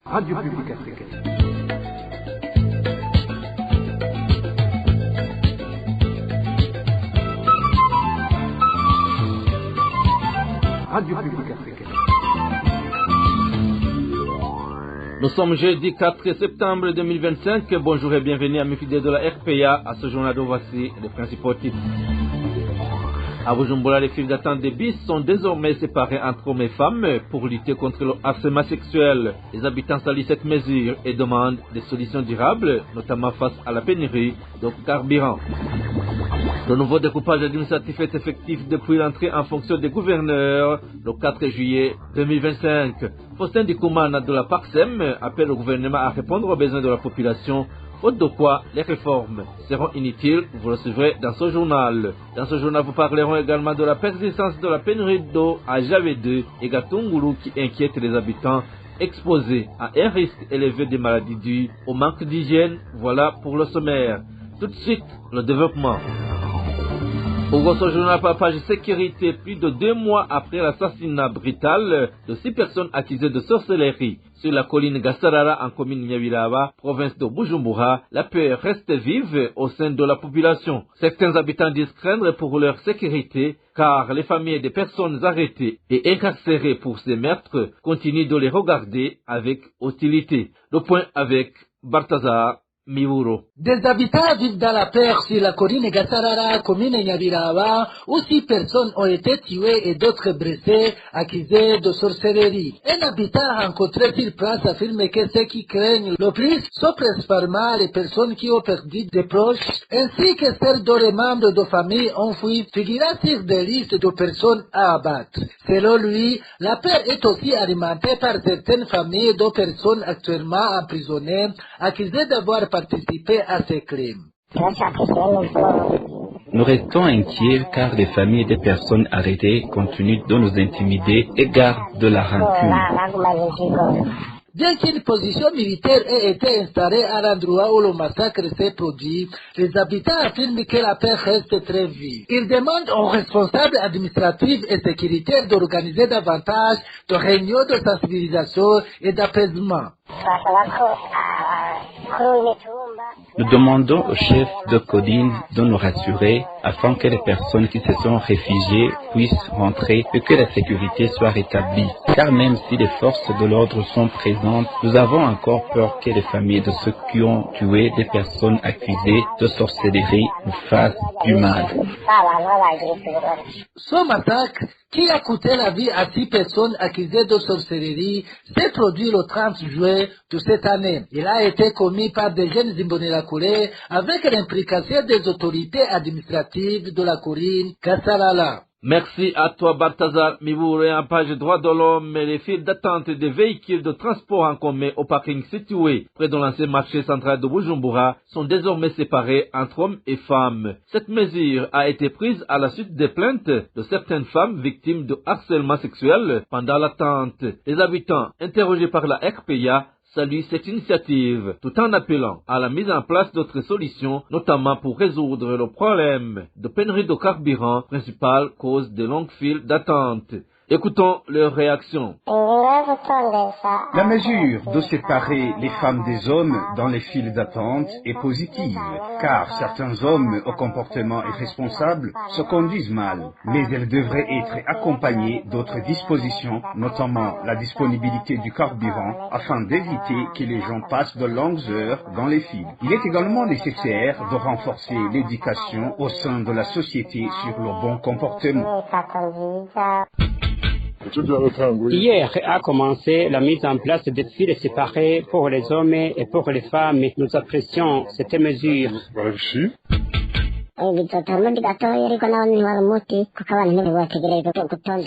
Radio Publique Africaine. Radio Publique Africaine. Nous sommes jeudi 4 septembre 2025. Bonjour et bienvenue à mes fidèles de la RPA. À ce journal, voici les principaux titres. À Bujumbura, les files d'attente des bus sont désormais séparées entre hommes et femmes pour lutter contre le harcèlement sexuel. Les habitants saluent cette mesure et demandent des solutions durables, notamment face à la pénurie de carburant. Le nouveau découpage administratif est effectif depuis l'entrée en fonction des gouverneurs le 4 juillet 2025. Faustin Dikoumana de la PACSEM appelle le gouvernement à répondre aux besoins de la population, faute de quoi les réformes seront inutiles. Vous le suivrez dans ce journal. Dans ce journal, vous parlerons également de la persistance de la pénurie d'eau à Javé2 et Gatunguru qui inquiète les habitants exposés à un risque élevé des maladies dues au manque d'hygiène. Voilà pour le sommaire. Tout de suite, le développement. Au gros journal par page sécurité, plus de 2 mois après l'assassinat brutal de 6 personnes accusées de sorcellerie sur la colline Gassarara en commune Nyabiraba, province de Bujumbura, la peur reste vive au sein de la population. Certains habitants disent craindre pour leur sécurité car les familles des personnes arrêtées et incarcérées pour ces meurtres continuent de les regarder avec hostilité. Le point avec Balthazar Miuro. Des habitants vivent dans la peur sur la colline Gassarara, commune Nyabiraba, où 6 personnes ont été tuées et d'autres blessées, accusées de sorcellerie. Un habitant rencontré sur place affirme que ceux qui craignent le plus sont principalement les personnes qui ont perdu des proches, ainsi que celles dont les membres de famille ont fui, figurant sur des listes de personnes à abattre. Selon lui, la peur est aussi alimentée par certaines familles de personnes actuellement emprisonnées, accusées d'avoir participé à ces crimes. Nous restons inquiets car les familles des personnes arrêtées continuent de nous intimider et gardent de la rancune. Bien qu'une position militaire ait été installée à l'endroit où le massacre s'est produit, les habitants affirment que la paix reste très vive. Ils demandent aux responsables administratifs et sécuritaires d'organiser davantage de réunions de sensibilisation et d'apaisement. Nous demandons au chef de Codine de nous rassurer afin que les personnes qui se sont réfugiées puissent rentrer et que la sécurité soit rétablie. Car même si les forces de l'ordre sont présentes, nous avons encore peur que les familles de ceux qui ont tué des personnes accusées de sorcellerie nous fassent du mal. Ce massacre, qui a coûté la vie à 6 personnes accusées de sorcellerie, s'est produit le 30 juin de cette année. Il a été commis par des jeunes Imbonerakure avec l'implication des autorités administratives de la colline Gassarara. Merci à toi, Balthazar Mibouré. En page droit de l'homme, les files d'attente des véhicules de transport en commun au parking situé près de l'ancien marché central de Bujumbura sont désormais séparés entre hommes et femmes. Cette mesure a été prise à la suite des plaintes de certaines femmes victimes de harcèlement sexuel pendant l'attente. Les habitants interrogés par la RPA salue cette initiative, tout en appelant à la mise en place d'autres solutions, notamment pour résoudre le problème de pénurie de carburant, principale cause de longues files d'attente. Écoutons leurs réactions. La mesure de séparer les femmes des hommes dans les files d'attente est positive, car certains hommes au comportement irresponsable se conduisent mal, mais elle devrait être accompagnée d'autres dispositions, notamment la disponibilité du carburant, afin d'éviter que les gens passent de longues heures dans les files. Il est également nécessaire de renforcer l'éducation au sein de la société sur le bon comportement. Hier a commencé la mise en place des files séparées pour les hommes et pour les femmes. Nous apprécions cette mesure.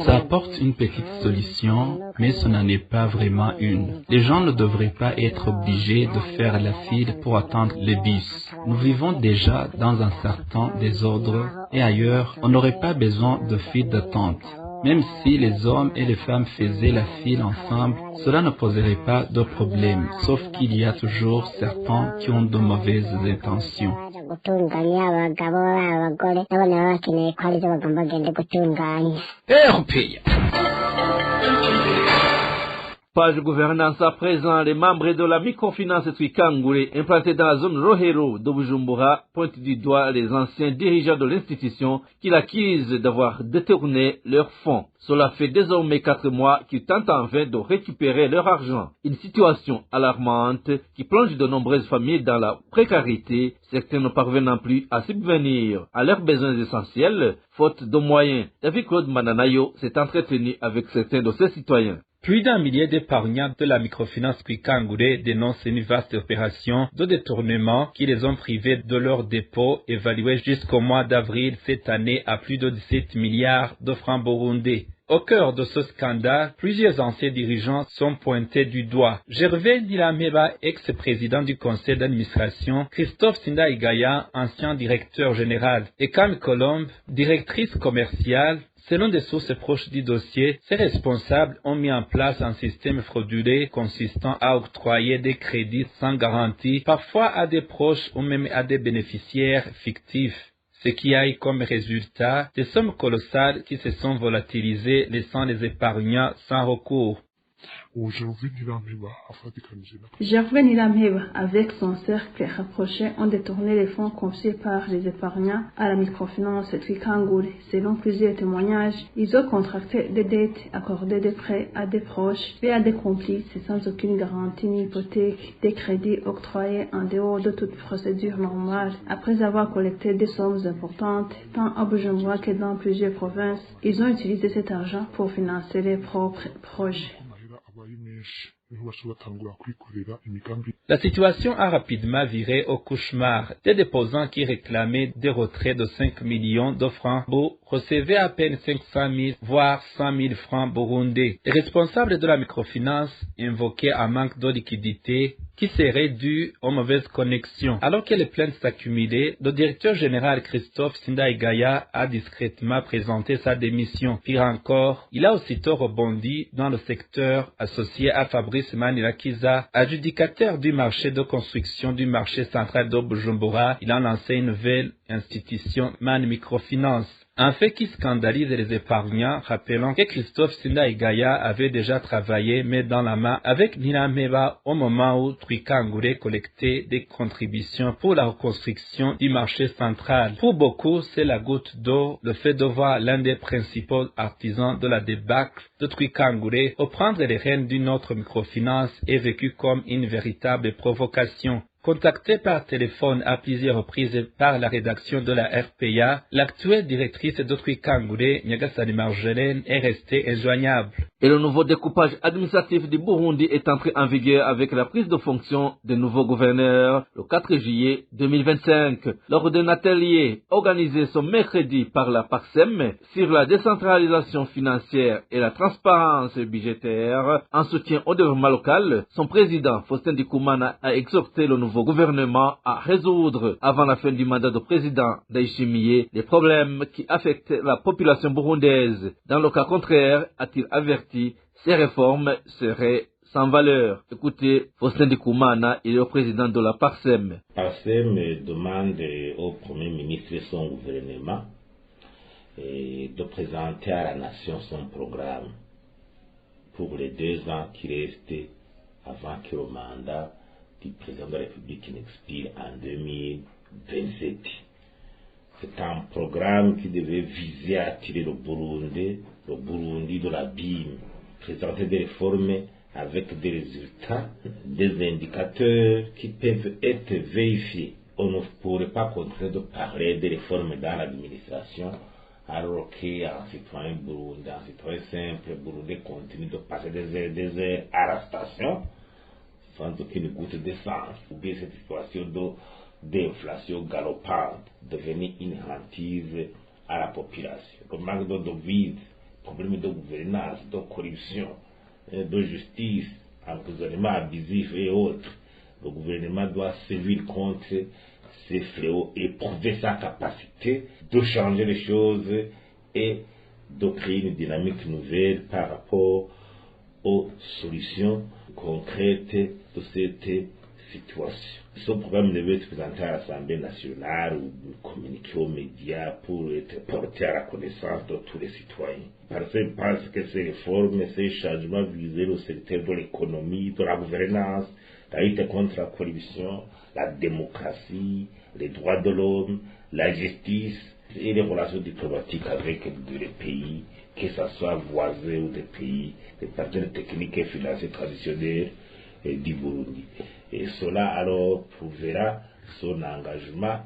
Ça apporte une petite solution, mais ce n'en est pas vraiment une. Les gens ne devraient pas être obligés de faire la file pour attendre les bus. Nous vivons déjà dans un certain désordre et ailleurs, on n'aurait pas besoin de file d'attente. Même si les hommes et les femmes faisaient la file ensemble, cela ne poserait pas de problème, sauf qu'il y a toujours certains qui ont de mauvaises intentions. Page gouvernance à présent, les membres de la microfinance Twikangure, implantés dans la zone Rohero de Bujumbura, pointent du doigt les anciens dirigeants de l'institution qui l'accusent d'avoir détourné leurs fonds. Cela fait désormais 4 mois qu'ils tentent en vain de récupérer leur argent. Une situation alarmante qui plonge de nombreuses familles dans la précarité, certains ne parvenant plus à subvenir à leurs besoins essentiels, faute de moyens. David Claude Mananayo s'est entretenu avec certains de ses citoyens. Plus d'un millier d'épargnants de la microfinance Twikangure dénoncent une vaste opération de détournement qui les ont privés de leurs dépôts évalués jusqu'au mois d'avril cette année à plus de 17 milliards de francs burundais. Au cœur de ce scandale, plusieurs anciens dirigeants sont pointés du doigt. Gervais Nilameba, ex-président du conseil d'administration, Christophe Sindaigaya, ancien directeur général, et Cam Colombe, directrice commerciale. Selon des sources proches du dossier, ces responsables ont mis en place un système frauduleux consistant à octroyer des crédits sans garantie, parfois à des proches ou même à des bénéficiaires fictifs. Ce qui a eu comme résultat des sommes colossales qui se sont volatilisées, laissant les épargnants sans recours. Gervais Nilameba, avec son cercle rapproché, ont détourné les fonds confiés par les épargnants à la microfinance Twikangure. Selon plusieurs témoignages, ils ont contracté des dettes, accordé des prêts à des proches et à des complices sans aucune garantie ni hypothèque, des crédits octroyés en dehors de toute procédure normale. Après avoir collecté des sommes importantes, tant à Bujumbura que dans plusieurs provinces, ils ont utilisé cet argent pour financer leurs propres projets. La situation a rapidement viré au cauchemar. Des déposants qui réclamaient des retraits de 5 millions de francs recevaient à peine 500 000 voire 100 000 francs burundais. Les responsables de la microfinance invoquaient un manque de liquidité qui serait dû aux mauvaises connexions. Alors que les plaintes s'accumulaient, le directeur général Christophe Sindaigaya a discrètement présenté sa démission. Pire encore, il a aussitôt rebondi dans le secteur associé à Fabrice Manirakiza, adjudicateur du marché de construction du marché central de Bujumbura. Il a lancé une nouvelle institution Man Microfinance. Un fait qui scandalise les épargnants, rappelant que Christophe Sindaigaya avait déjà travaillé main dans la main avec Nilameba au moment où Twikangure collectait des contributions pour la reconstruction du marché central. Pour beaucoup, c'est la goutte d'eau, le fait de voir l'un des principaux artisans de la débâcle de Twikangure reprendre les rênes d'une autre microfinance est vécu comme une véritable provocation. Contactée par téléphone à plusieurs reprises par la rédaction de la RPA, l'actuelle directrice de Twikangure, Nyagasani Marjolaine, est restée injoignable. Et le nouveau découpage administratif du Burundi est entré en vigueur avec la prise de fonction des nouveaux gouverneurs le 4 juillet 2025. Lors d'un atelier organisé ce mercredi par la PARSEM sur la décentralisation financière et la transparence budgétaire en soutien au développement local, son président Faustin Ndikumana a exhorté le nouveau gouvernement à résoudre avant la fin du mandat du président Ndayishimiye les problèmes qui affectent la population burundaise. Dans le cas contraire, a-t-il averti, ces réformes seraient sans valeur. Écoutez, Faustin Ndikumana, il est le président de la PARSEM. PARSEM demande au Premier ministre et son gouvernement de présenter à la nation son programme pour les 2 ans qui restent avant que le mandat du président de la République n'expire en 2027. C'est un programme qui devait viser à tirer le Burundi de l'abîme, présenter des réformes avec des résultats, des indicateurs qui peuvent être vérifiés. On ne pourrait pas continuer de parler des réformes dans l'administration alors qu'un citoyen burundais, un citoyen simple burundais continue de passer des heures à la station sans aucune goutte d'essence, ou bien cette situation d'inflation galopante devenir une hantise à la population. Le manque de devises, problème de gouvernance, de corruption, de justice, emprisonnement abusif et autres. Le gouvernement doit sévir contre ces fléaux et prouver sa capacité de changer les choses et de créer une dynamique nouvelle par rapport aux solutions concrètes de cette situation. Ce programme devait être présenté à l'Assemblée nationale ou communiqué aux médias pour être porté à la connaissance de tous les citoyens. Parce que ces réformes, ces changements visaient le secteur de l'économie, de la gouvernance, la lutte contre la corruption, la démocratie, les droits de l'homme, la justice et les relations diplomatiques avec les pays, que ce soit voisins ou des pays, des partenaires techniques et financiers traditionnels du Burundi. Et cela alors prouvera son engagement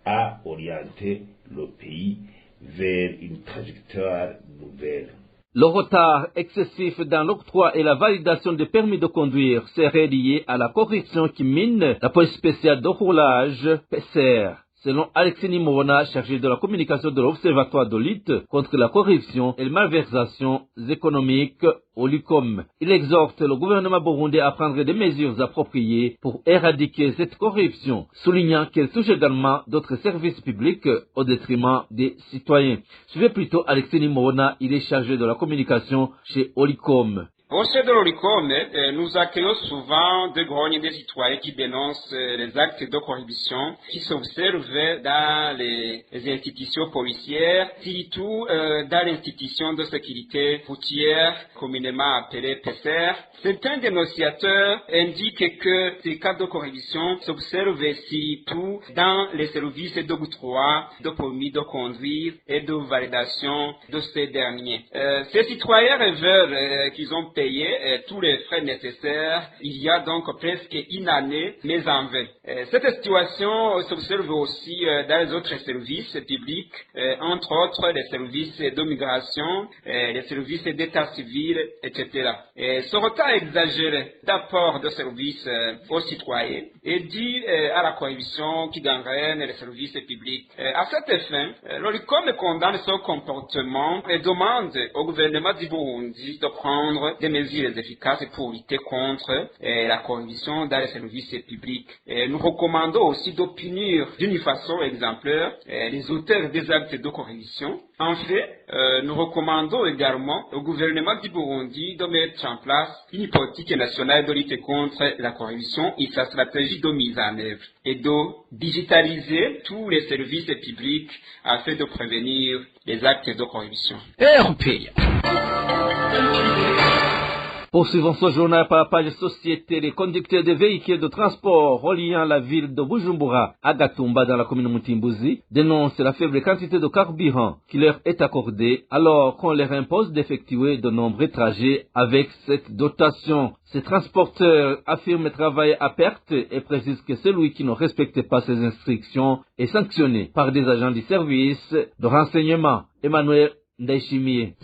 à orienter le pays vers une trajectoire nouvelle. Le retard excessif dans l'octroi et la validation des permis de conduire serait lié à la corruption qui mine la police spéciale de roulage PCR. Selon Alexis Nimona, chargé de la communication de l'Observatoire de lutte contre la corruption et les malversations économiques au LUCOM, il exhorte le gouvernement burundais à prendre des mesures appropriées pour éradiquer cette corruption, soulignant qu'elle touche également d'autres services publics au détriment des citoyens. Suivez plutôt Alexis Nimona, il est chargé de la communication chez Olicom. Au sein de l'Olicom, nous accueillons souvent des grognes des citoyens qui dénoncent les actes de corruption qui s'observent dans les institutions policières, surtout dans l'institution de sécurité routière, communément appelée PCR. Certains dénonciateurs indiquent que ces cas de corruption s'observent surtout dans les services d'octroi, de permis de conduire et de validation de ces derniers. Ces citoyens révèlent qu'ils ont payé tous les frais nécessaires il y a donc presque une année, mais en vain. Cette situation s'observe aussi dans les autres services publics, entre autres les services de migration, les services d'état civil, etc. Ce retard exagéré d'apport de services aux citoyens est dû à la corruption qui gangrène les services publics. À cet effet, l'Olicom condamne ce comportement et demande au gouvernement du Burundi de prendre des mesures efficaces pour lutter contre la corruption dans les services publics. Nous recommandons aussi de punir d'une façon exemplaire les auteurs des actes de corruption. En fait, nous recommandons également au gouvernement du Burundi de mettre en place une politique nationale de lutte contre la corruption et sa stratégie de mise en œuvre et de digitaliser tous les services publics afin de prévenir les actes de corruption. Poursuivons ce journal par la page Société. Les conducteurs de véhicules de transport reliant la ville de Bujumbura à Gatumba dans la commune de Mutimbuzi dénoncent la faible quantité de carburant qui leur est accordée alors qu'on leur impose d'effectuer de nombreux trajets avec cette dotation. Ces transporteurs affirment travailler à perte et précisent que celui qui ne respecte pas ces instructions est sanctionné par des agents du service de renseignement. Emmanuel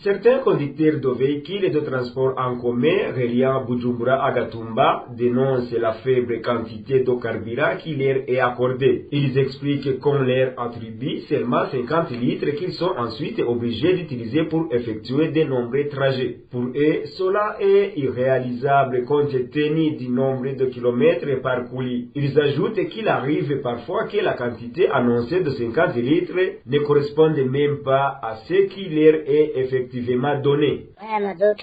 Certains conducteurs de véhicules de transport en commun reliant Bujumbura à Gatumba dénoncent la faible quantité de carburant qui leur est accordée. Ils expliquent qu'on leur attribue seulement 50 litres qu'ils sont ensuite obligés d'utiliser pour effectuer de nombreux trajets. Pour eux, cela est irréalisable compte tenu du nombre de kilomètres parcourus. Ils ajoutent qu'il arrive parfois que la quantité annoncée de 50 litres ne corresponde même pas à ce qu'il est effectivement donné.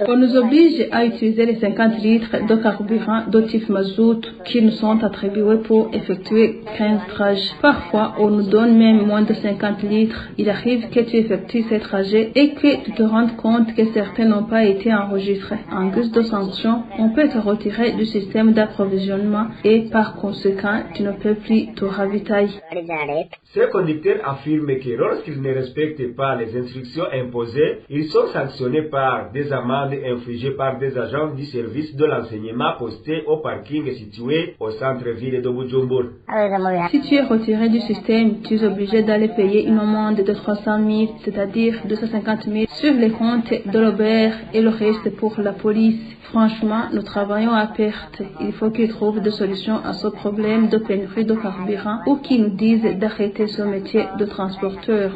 On nous oblige à utiliser les 50 litres de carburant de type mazout qui nous sont attribués pour effectuer 15 trajets. Parfois, on nous donne même moins de 50 litres. Il arrive que tu effectues ces trajets et que tu te rendes compte que certains n'ont pas été enregistrés. En guise de sanction, on peut te retirer du système d'approvisionnement et par conséquent, tu ne peux plus te ravitailler. Ces conducteurs affirment que lorsqu'ils ne respectent pas les instructions imposées, ils sont sanctionnés par des amendes infligées par des agents du service de l'enseignement postés au parking situé au centre-ville de Bujumbura. Si tu es retiré du système, tu es obligé d'aller payer une amende de 300 000, c'est-à-dire 250 000 sur les comptes de l'Aubert et le reste pour la police. Franchement, nous travaillons à perte. Il faut qu'ils trouvent des solutions à ce problème de pénurie de carburant ou qu'ils nous disent d'arrêter ce métier de transporteur.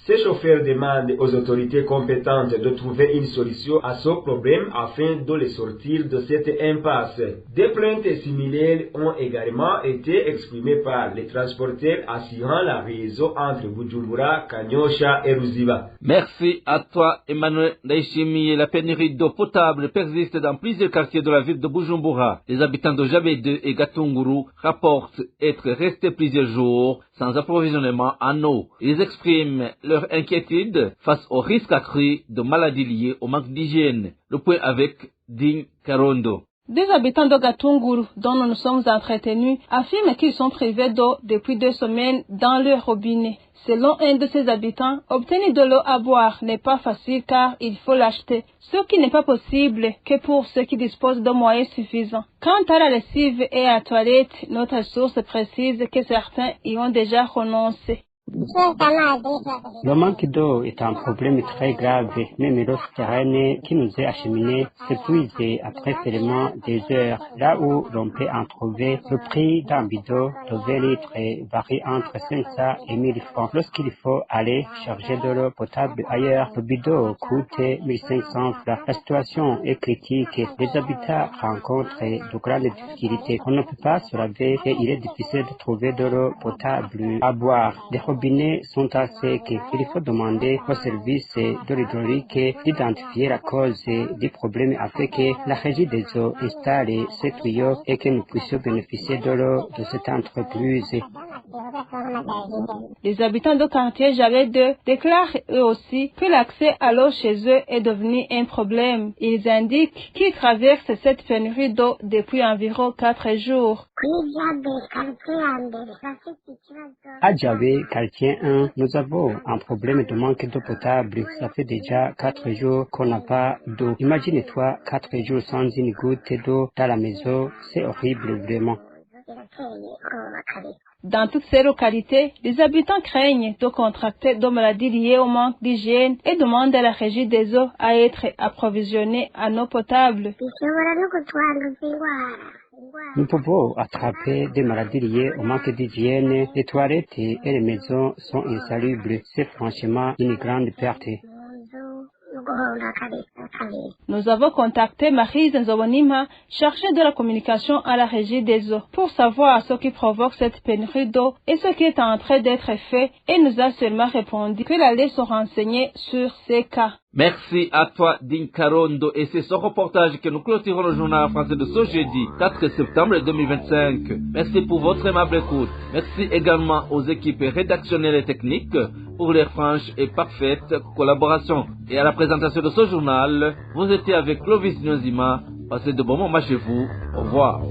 Ces chauffeurs demandent demande aux autorités compétentes de trouver une solution à ce problème afin de les sortir de cette impasse. Des plaintes similaires ont également été exprimées par les transporteurs assurant la réseau entre Bujumbura, Kanyosha et Ruziba. Merci à toi, Emmanuel Ndaishimi. La pénurie d'eau potable persiste dans plusieurs quartiers de la ville de Bujumbura. Les habitants de Jabe 2 et Gatunguru rapportent être restés plusieurs jours sans approvisionnement en eau. Ils expriment leur inquiétude face au risque accru de maladies liées au manque d'hygiène. Le point avec Ding Karondo. Des habitants de Gatunguru, dont nous nous sommes entretenus, affirment qu'ils sont privés d'eau depuis 2 semaines dans leur robinet. Selon un de ces habitants, obtenir de l'eau à boire n'est pas facile car il faut l'acheter, ce qui n'est pas possible que pour ceux qui disposent de moyens suffisants. Quant à la lessive et à la toilette, notre source précise que certains y ont déjà renoncé. Le manque d'eau est un problème très grave. Même l'eau souterraine qui nous est acheminée s'épuise après seulement des heures. Là où l'on peut en trouver, le prix d'un bidon de 20 litres varie entre 500 et 1000 francs. Lorsqu'il faut aller charger de l'eau potable ailleurs, le bidon coûte 1500 francs. La situation est critique. Les habitants rencontrent de grandes difficultés. On ne peut pas se laver et il est difficile de trouver de l'eau potable à boire. Les robinets sont à sec. Il faut demander au service de l'hydraulique d'identifier la cause du problème afin que la régie des eaux installe ces tuyaux et que nous puissions bénéficier de l'eau de cette entreprise. Les habitants du quartier Jabe 2 déclarent eux aussi que l'accès à l'eau chez eux est devenu un problème. Ils indiquent qu'ils traversent cette pénurie d'eau depuis environ 4 jours. À Jabe, quartier 1, nous avons un problème de manque d'eau potable. Ça fait déjà 4 jours qu'on n'a pas d'eau. Imagine-toi 4 jours sans une goutte d'eau dans la maison, c'est horrible vraiment. Dans toutes ces localités, les habitants craignent de contracter des maladies liées au manque d'hygiène et demandent à la régie des eaux à être approvisionnée en eau potable. Nous pouvons attraper des maladies liées au manque d'hygiène. Les toilettes et les maisons sont insalubres. C'est franchement une grande perte. Nous avons contacté Marie Nzobonima, chargée de la communication à la régie des eaux, pour savoir ce qui provoque cette pénurie d'eau et ce qui est en train d'être fait, et nous a seulement répondu qu'elle allait se renseigner sur ces cas. Merci à toi, Dinkarondo, et c'est ce reportage que nous clôturons le journal français de ce jeudi 4 septembre 2025. Merci pour votre aimable écoute. Merci également aux équipes rédactionnelles et techniques pour leur franche et parfaite collaboration. Et à la présentation de ce journal, vous étiez avec Clovis Nyozima. Passez de bons moments chez vous. Au revoir.